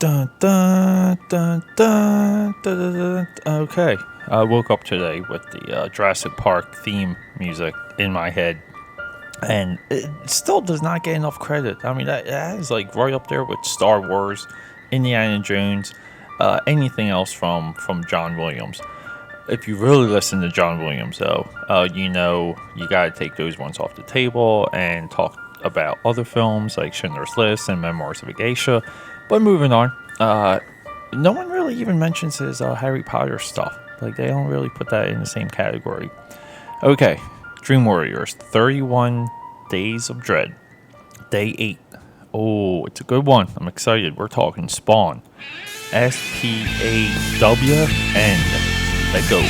Dun, dun, dun, dun, dun, dun, dun. Okay, I woke up today with the Jurassic Park theme music in my head, and it still does not get enough credit. I mean, that is like right up there with Star Wars, Indiana Jones, anything else from John Williams. If you really listen to John Williams, though, you know you got to take those ones off the table and talk about other films like Schindler's List and Memoirs of a Geisha. But moving on, no one really even mentions his Harry Potter stuff. Like, they don't really put that in the same category. Okay, Dream Warriors, 31 Days of Dread, Day 8. Oh, it's a good one. I'm excited. We're talking Spawn. SPAWN. Let go.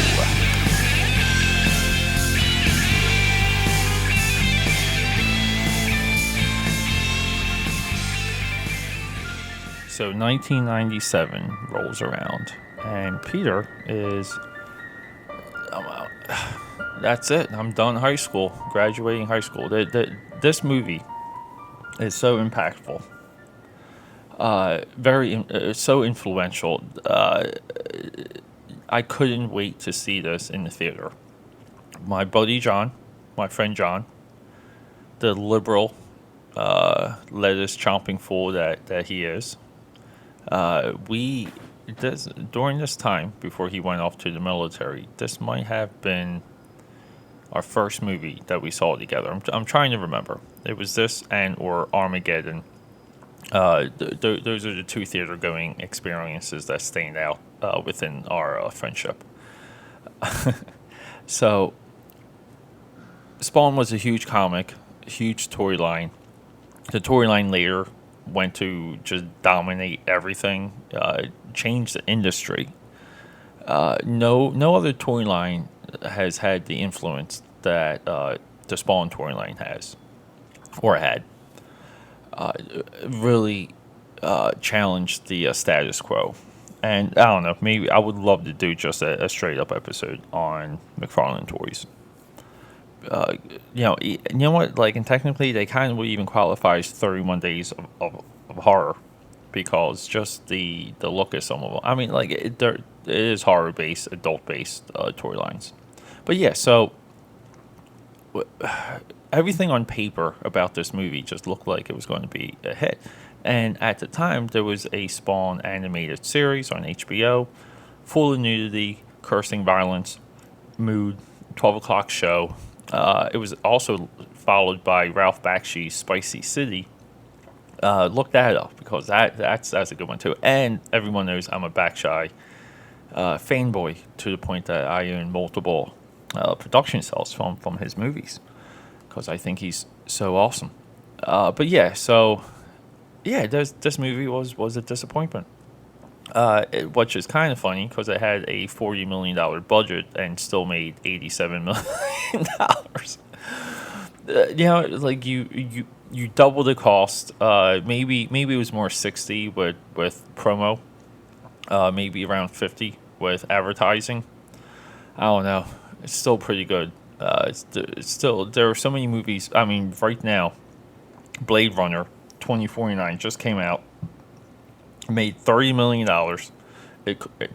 So 1997 rolls around, and Peter is, that's it. I'm done high school, graduating high school. This movie is so impactful, so influential. I couldn't wait to see this in the theater. My buddy John, my friend John, the liberal, lettuce chomping fool that he is, during this time before he went off to the military, this might have been our first movie that we saw together. I'm trying to remember. It was this and or Armageddon. Those are the two theater going experiences that stand out within our friendship. So, Spawn was a huge comic, huge storyline. The storyline later went to just dominate everything, change the industry. No other storyline has had the influence that the Spawn storyline has, or had. Really challenged the status quo. And I don't know, maybe I would love to do just a straight up episode on McFarlane toys. You know what? Like, and technically, they kind of would even qualify as 31 days of horror, because just the look of some of them. I mean, like, it is horror based, adult based toy lines. But yeah, so everything on paper about this movie just looked like it was going to be a hit. And at the time, there was a Spawn animated series on HBO, full of nudity, cursing, violence, mood, 12 o'clock show. It was also followed by Ralph Bakshi's Spicy City. Look that up, because that's a good one too. And everyone knows I'm a Bakshi fanboy, to the point that I own multiple production cells from his movies, because I think he's so awesome. But yeah, so yeah, this movie was a disappointment. Which is kind of funny, because it had a $40 million budget and still made $87 million. Like you double the cost. Maybe it was more 60 with promo. Maybe around 50 with advertising. I don't know. It's still pretty good. It's still, there are so many movies. I mean, right now, Blade Runner 2049 just came out. Made $30 million.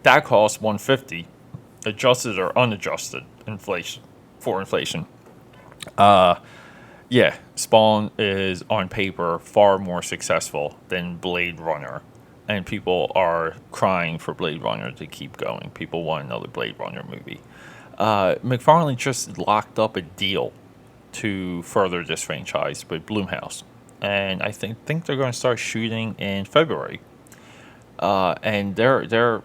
That cost $150, adjusted or unadjusted inflation. Yeah, Spawn is on paper far more successful than Blade Runner, and people are crying for Blade Runner to keep going. People want another Blade Runner movie. McFarlane just locked up a deal to further this franchise with Blumhouse, and I think they're going to start shooting in February. And they're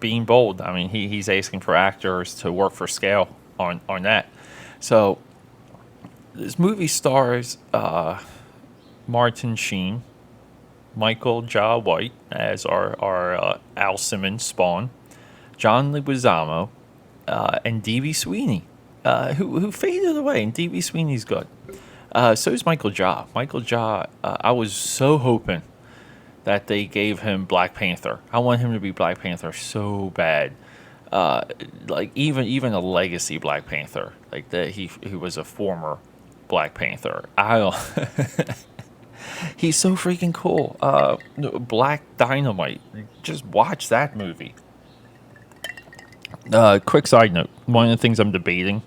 being bold. I mean, he's asking for actors to work for scale on that. So this movie stars Martin Sheen, Michael Jai White as our Al Simmons Spawn, John Leguizamo, and D.B. Sweeney, who faded away. And D.B. Sweeney's good. So is Michael Jai. Michael Jai, I was so hoping that they gave him Black Panther. I want him to be Black Panther so bad. Like even a legacy Black Panther, like that he was a former Black Panther. I don't He's so freaking cool. Black Dynamite. Just watch that movie. Quick side note. One of the things I'm debating.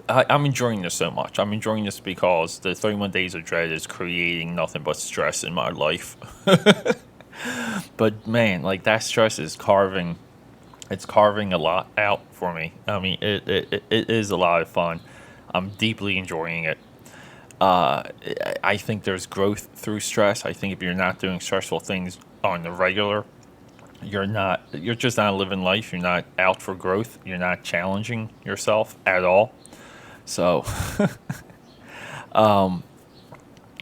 I'm enjoying this so much. I'm enjoying this because the 31 Days of Dread is creating nothing but stress in my life. But man, like that stress is carving. It's carving a lot out for me. I mean, it is a lot of fun. I'm deeply enjoying it. I think there's growth through stress. I think if you're not doing stressful things on the regular, you're just not living life. You're not out for growth. You're not challenging yourself at all. So,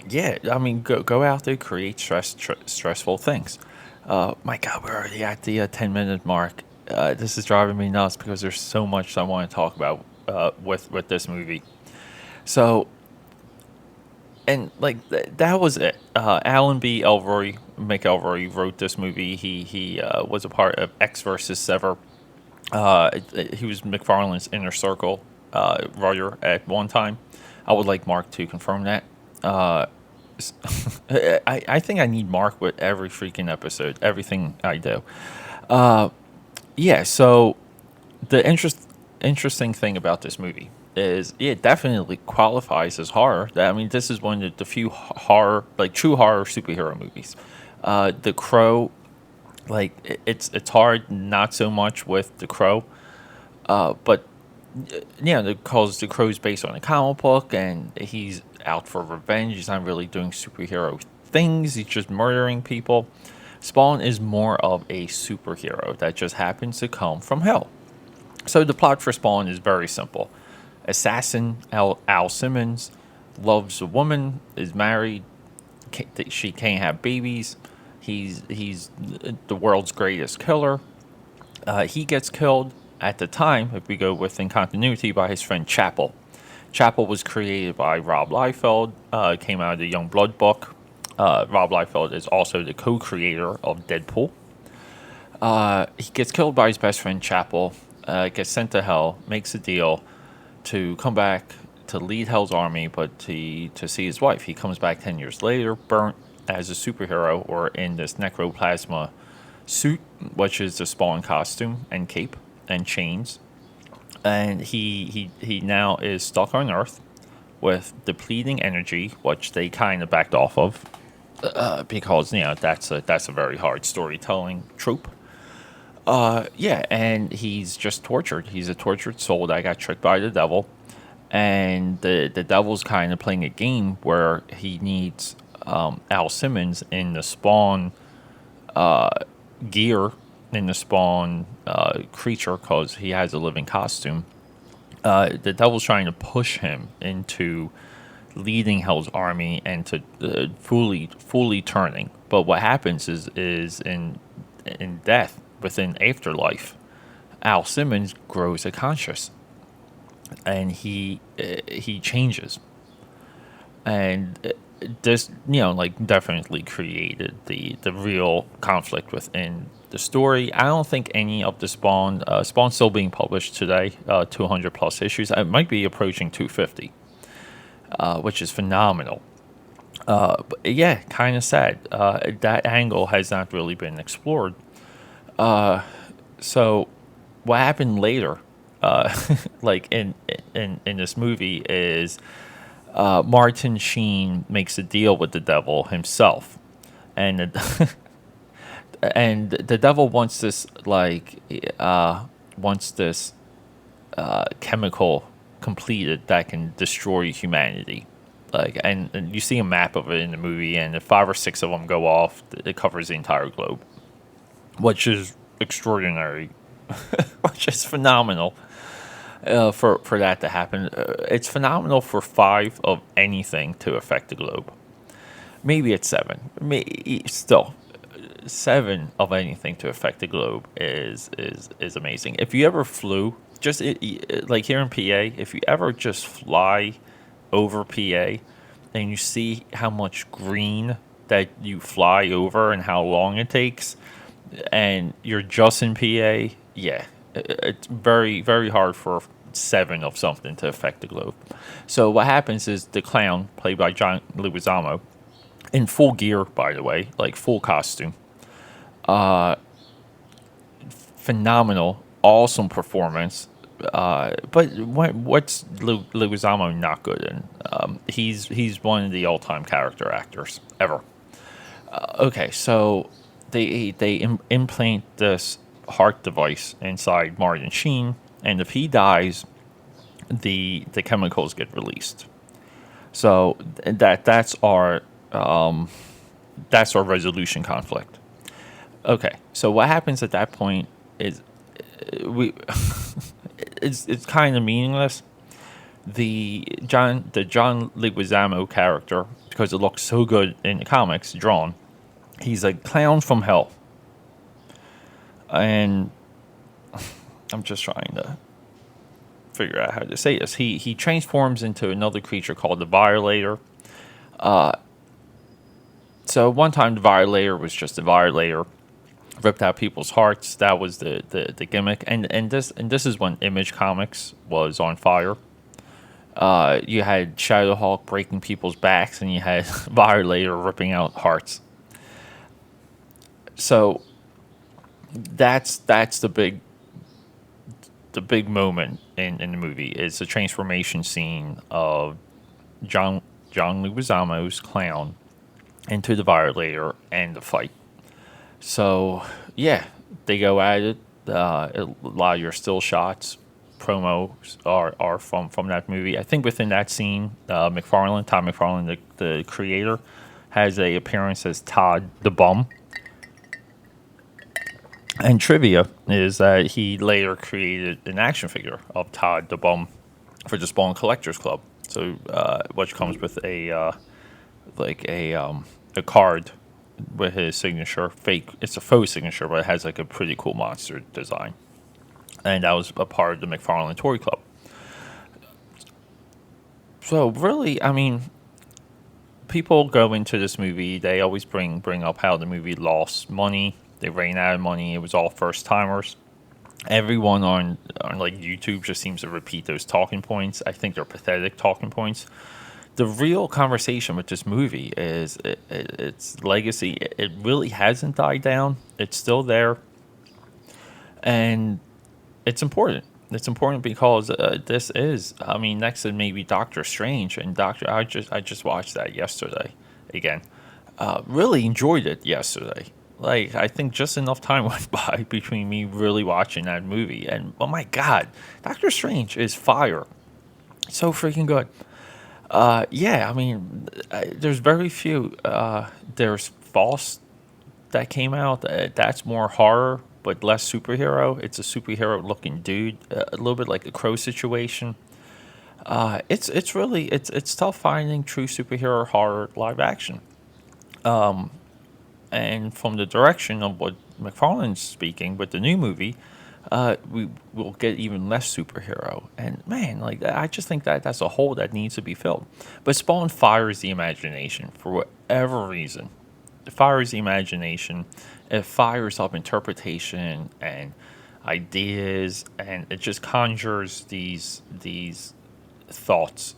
yeah, I mean, go out there, create stressful things. My God, we're already at the 10-minute mark. This is driving me nuts because there's so much I want to talk about with this movie. So, and like that was it. Alan B. Elroy, McElroy wrote this movie. He was a part of X versus Sever. He was McFarlane's inner circle writer at one time. I would like Mark to confirm that. I think I need Mark with every freaking episode, everything I do. Yeah, so the interesting thing about this movie is it definitely qualifies as horror. I mean, this is one of the few horror, like true horror superhero movies. The Crow, like it's hard, not so much with The Crow, but yeah, because The Crow's based on a comic book and he's out for revenge. He's not really doing superhero things. He's just murdering people. Spawn is more of a superhero that just happens to come from hell. So the plot for Spawn is very simple. Assassin Al Simmons loves a woman, is married, she can't have babies. He's the world's greatest killer. He gets killed at the time, if we go within continuity, by his friend Chapel. Chapel was created by Rob Liefeld, came out of the Young Blood book. Rob Liefeld is also the co-creator of Deadpool. He gets killed by his best friend Chapel, gets sent to hell, makes a deal to come back to lead Hell's army, but to see his wife. He comes back 10 years later, burnt as a superhero, or in this necroplasma suit, which is the Spawn costume and cape and chains. And he now is stuck on Earth with depleting energy, which they kind of backed off of, because that's a very hard storytelling trope. Yeah, and he's just tortured. He's a tortured soul that got tricked by the devil, and the devil's kind of playing a game where he needs Al Simmons in the Spawn gear, in the Spawn creature, because he has a living costume. The devil's trying to push him into leading Hell's army and to fully turning. But what happens is in death, within afterlife, Al Simmons grows a conscious, and he changes, and this like definitely created the real conflict within the story. I don't think any of the Spawn's still being published today, 200 plus issues. It might be approaching 250, which is phenomenal. But yeah, kind of sad. That angle has not really been explored. So what happened later, like in this movie, is Martin Sheen makes a deal with the devil himself, and and the devil wants this chemical completed that can destroy humanity. Like, and you see a map of it in the movie, and if 5 or 6 of them go off, it covers the entire globe, which is extraordinary, which is phenomenal. For that to happen, it's phenomenal for 5 of anything to affect the globe. Maybe it's 7. Still, 7 of anything to affect the globe is amazing. If you ever flew, just like here in PA, if you ever just fly over PA and you see how much green that you fly over and how long it takes, and you're just in PA, yeah, it's very, very hard for 7 of something to affect the globe. So what happens is the clown, played by John Leguizamo, in full gear, by the way, like full costume. Uh, Phenomenal, awesome performance. But what's Leguizamo not good in? He's one of the all-time character actors ever. Okay, so they implant this heart device inside Martin Sheen, and if he dies, the chemicals get released. So that's our resolution conflict. Okay, so what happens at that point is we it's kind of meaningless. The John Leguizamo character, because it looks so good in the comics drawn, he's a clown from hell, and I'm just trying to figure out how to say this. He transforms into another creature called the Violator. So one time the Violator was just a Violator, ripped out people's hearts. That was the gimmick. And this is when Image Comics was on fire. You had Shadowhawk breaking people's backs, and you had Violator ripping out hearts. So that's the big moment in the movie is the transformation scene of John Leguizamo's clown into the Violator and the fight. So yeah, they go at it. A lot of your still shots, promos are from that movie. I think within that scene, Todd McFarlane, the creator, has a appearance as Todd the Bum. And trivia is that he later created an action figure of Todd the Bum for the Spawn Collectors Club. So, which comes with a card with his signature. Fake. It's a faux signature, but it has like a pretty cool monster design. And that was a part of the McFarlane Toy Club. So really, I mean, people go into this movie. They always bring up how the movie lost money. They ran out of money. It was all first timers. Everyone on like YouTube just seems to repeat those talking points. I think they're pathetic talking points. The real conversation with this movie is its legacy. It really hasn't died down. It's still there, and it's important. It's important because this is. I mean, next to maybe Doctor Strange and Doctor. I just watched that yesterday again. Really enjoyed it yesterday. Like, I think just enough time went by between me really watching that movie. And, oh my God, Doctor Strange is fire. So freaking good. Yeah, I mean, there's very few. There's False that came out. That's more horror, but less superhero. It's a superhero-looking dude. A little bit like a Crow situation. It's really, it's tough finding true superhero horror live action. And from the direction of what McFarlane's speaking with the new movie, we will get even less superhero. And man, like I just think that that's a hole that needs to be filled. But Spawn fires the imagination for whatever reason. It fires the imagination. It fires up interpretation and ideas, and it just conjures these thoughts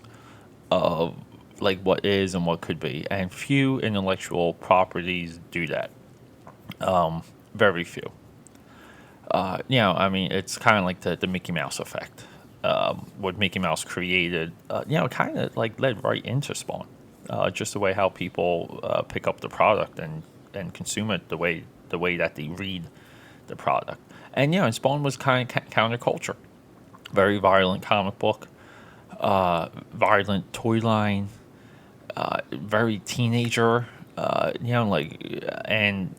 of like what is and what could be, and few intellectual properties do that. Very few. I mean, it's kind of like the Mickey Mouse effect. What Mickey Mouse created, kind of like led right into Spawn. Just the way how people pick up the product and consume it, the way that they read the product. And Spawn was kind of counterculture. Very violent comic book, violent toy line. Very teenager, and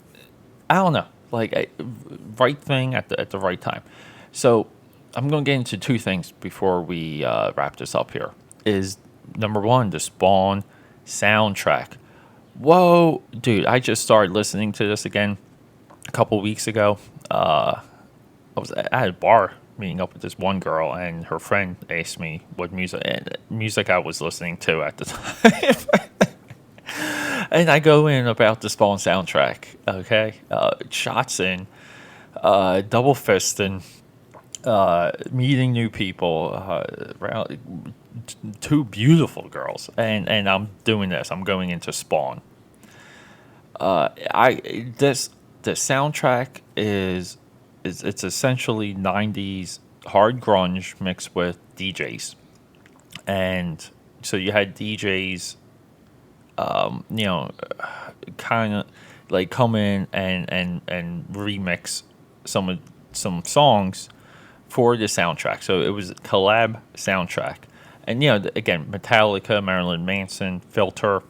I don't know, right thing at the right time. So I'm going to get into two things before we wrap this up here. Is number one, the Spawn soundtrack. Whoa, dude, I just started listening to this again a couple weeks ago. I was at a bar meeting up with this one girl, and her friend asked me what music I was listening to at the time. And I go in about the Spawn soundtrack, okay? Shots in, double fisting, meeting new people, two beautiful girls. And I'm doing this. I'm going into Spawn. I this the soundtrack is it's essentially '90s hard grunge mixed with DJs, and so you had DJs, you know, kind of like come in and remix some of some songs for the soundtrack. So it was a collab soundtrack, and again, Metallica, Marilyn Manson, Filter.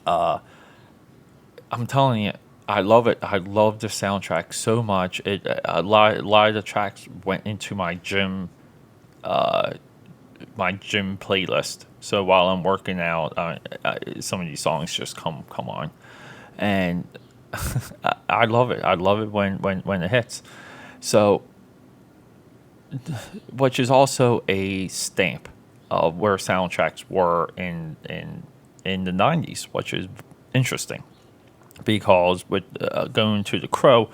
I'm telling you, I love it. I love the soundtrack so much. A lot of the tracks went into my gym playlist. So while I'm working out, some of these songs just come on, and I love it. I love it when it hits. So, which is also a stamp of where soundtracks were in the '90s, which is interesting because with going to the Crow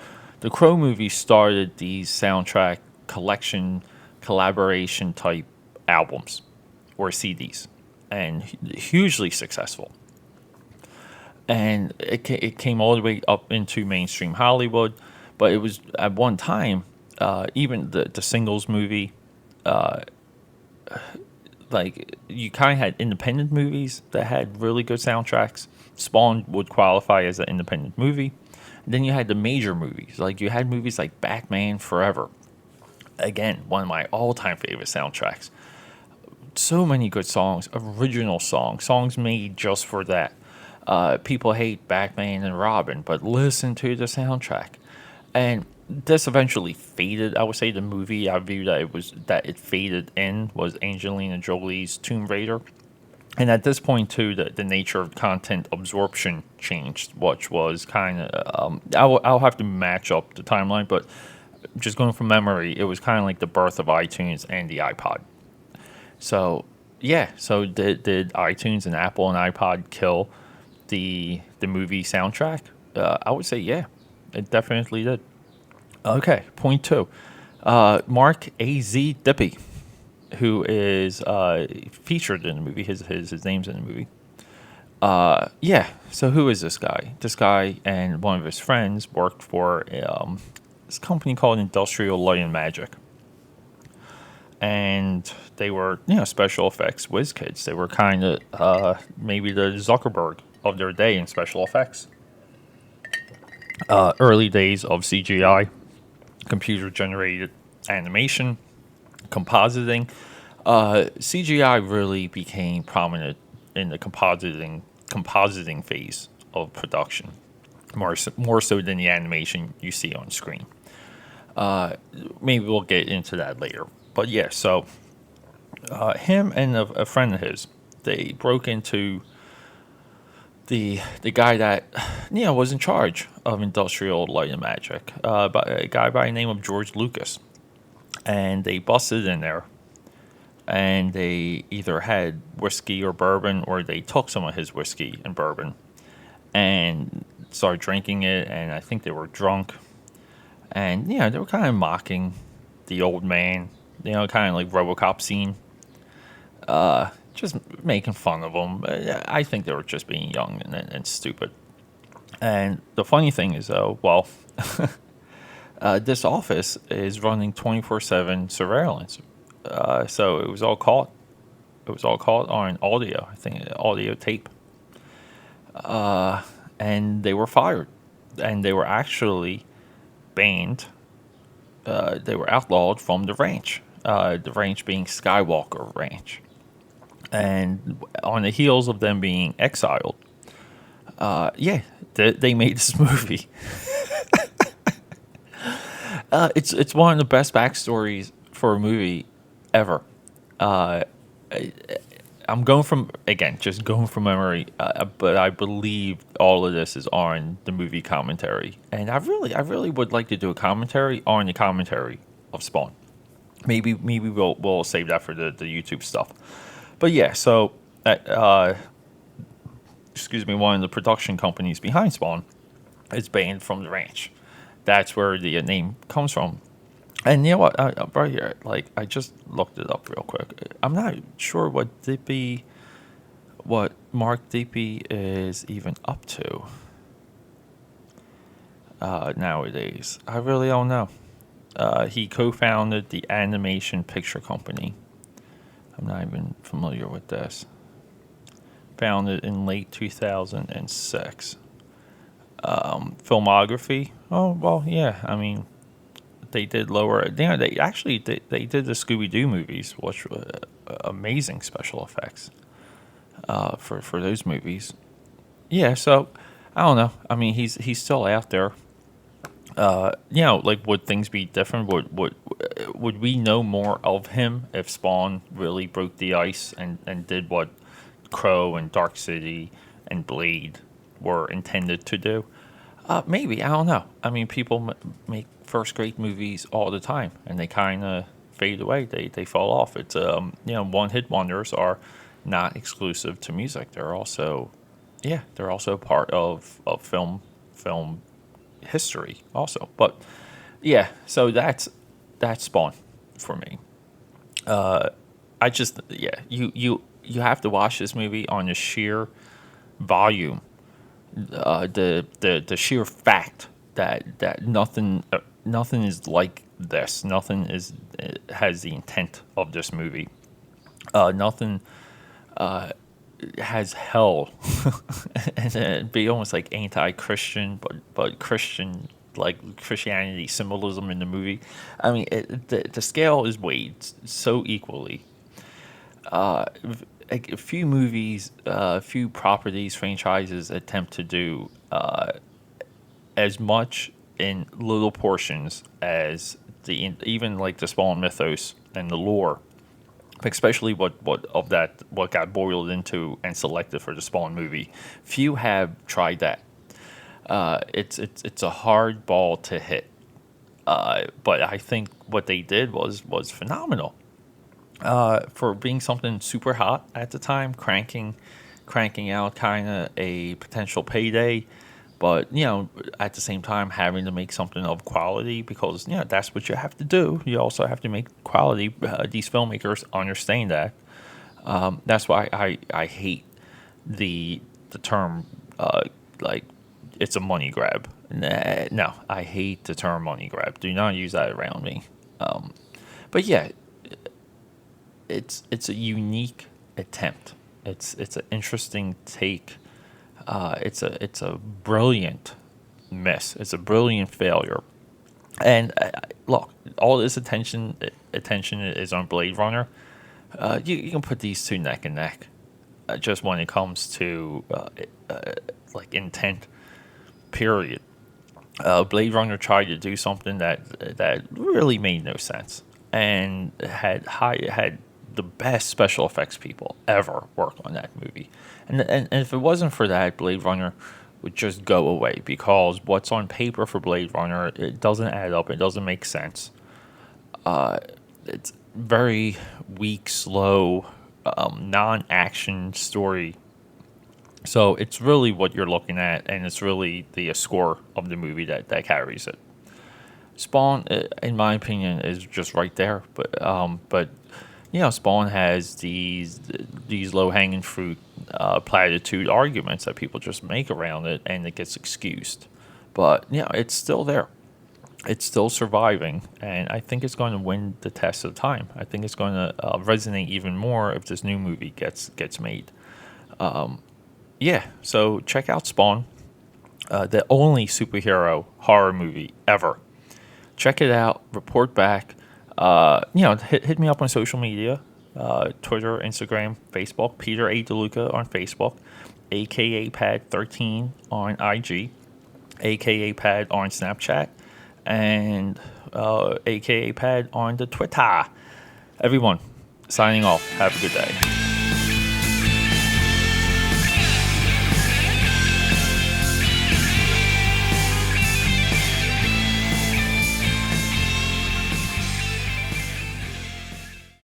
movie started these soundtrack collection collaboration type albums or CDs, and hugely successful. And it came all the way up into mainstream Hollywood, but it was at one time, even the singles movie, like you kind of had independent movies that had really good soundtracks. Spawn would qualify as an independent movie. Then you had the major movies, like you had movies like Batman Forever. Again, one of my all-time favorite soundtracks. So many good songs, original songs made just for that. People hate Batman and Robin, but listen to the soundtrack. And this eventually faded. I would say the movie I view that it faded in was Angelina Jolie's Tomb Raider. And at this point too, the nature of content absorption changed, which was kind of I'll have to match up the timeline, but just going from memory, it was kind of like the birth of iTunes and the iPod. So yeah, so did iTunes and Apple and iPod kill the movie soundtrack? I would say yeah, it definitely did. Okay, point two. Mark A.Z. Dippy, who is featured in the movie. His name's in the movie. Yeah. So who is this guy? This guy and one of his friends worked for this company called Industrial Light and Magic, and they were special effects whiz kids. They were kind of maybe the Zuckerberg of their day in special effects. Early days of CGI, computer generated animation, compositing. CGI really became prominent in the compositing phase of production, more so than the animation you see on screen. Maybe we'll get into that later. But yeah, so him and a friend of his, they broke into the guy that was in charge of Industrial Light and Magic, a guy by the name of George Lucas, and they busted in there, and they either had whiskey or bourbon, or they took some of his whiskey and bourbon, and started drinking it, and I think they were drunk, and they were kind of mocking the old man, kind of like RoboCop scene. Just making fun of them. I think they were just being young and stupid. And the funny thing is, though, well, this office is running 24/7 surveillance. So it was all caught. It was all caught on audio. I think audio tape. And they were fired, and they were actually banned. They were outlawed from the ranch. The ranch being Skywalker Ranch. And on the heels of them being exiled, they made this movie. It's one of the best backstories for a movie ever. I'm just going from memory, but I believe all of this is on the movie commentary, and I really would like to do a commentary on the commentary of Spawn. Maybe we'll save that for the YouTube stuff. But yeah, so one of the production companies behind Spawn is banned from the ranch. That's where the name comes from. And you know what? Right here, I just looked it up real quick. I'm not sure what Mark Dippy is even up to. nowadays? I really don't know. He co-founded the animation picture company. I'm not even familiar with this. Founded in late 2006. Filmography. Oh well, yeah. I mean, they did lower. Yeah, they actually they did the Scooby Doo movies, which were amazing special effects for those movies. Yeah, so I don't know. I mean, he's still out there. Like would things be different? Would we know more of him if Spawn really broke the ice and did what Crow and Dark City and Blade were intended to do? Maybe, I don't know. I mean, people make first grade movies all the time, and they kind of fade away. They fall off. It's one hit wonders are not exclusive to music. They're also part of film history also. But yeah, so that's Spawn for me. I just you have to watch this movie on the sheer volume, the sheer fact that nothing is like this. Nothing has the intent of this movie. Nothing has hell and it'd be almost like anti-Christian, but Christian, like Christianity symbolism in the movie. I mean, the scale is weighed so equally. A few movies, a few properties, franchises attempt to do as much in little portions as even like the Spawn mythos and the lore, especially what got boiled into and selected for the Spawn movie. Few have tried that. It's a hard ball to hit, but I think what they did was phenomenal. For being something super hot at the time, cranking out kind of a potential payday, but at the same time having to make something of quality because that's what you have to do. You also have to make quality. These filmmakers understand that. That's why I hate the term like it's a money grab. No, I hate the term money grab. Do not use that around me. But yeah, it's a unique attempt. It's an interesting take. It's a brilliant miss. It's a brilliant failure. And look, all this attention is on Blade Runner. You can put these two neck and neck. Just when it comes to like intent, period. Blade Runner tried to do something that really made no sense and had the best special effects people ever work on that movie. And if it wasn't for that, Blade Runner would just go away because what's on paper for Blade Runner, it doesn't add up. It doesn't make sense. It's very weak, slow, non-action story. So it's really what you're looking at, and it's really the score of the movie that carries it. Spawn, in my opinion, is just right there. But Spawn has these low hanging fruit platitude arguments that people just make around it, and it gets excused. But it's still there. It's still surviving, and I think it's going to win the test of time. I think it's going to resonate even more if this new movie gets made. So check out Spawn, the only superhero horror movie ever. Check it out. Report back. Hit me up on social media, Twitter, Instagram, Facebook. Peter A. DeLuca on Facebook, AKAPAD 13 on IG, AKAPAD on Snapchat, and AKAPAD on the Twitter. Everyone, signing off. Have a good day.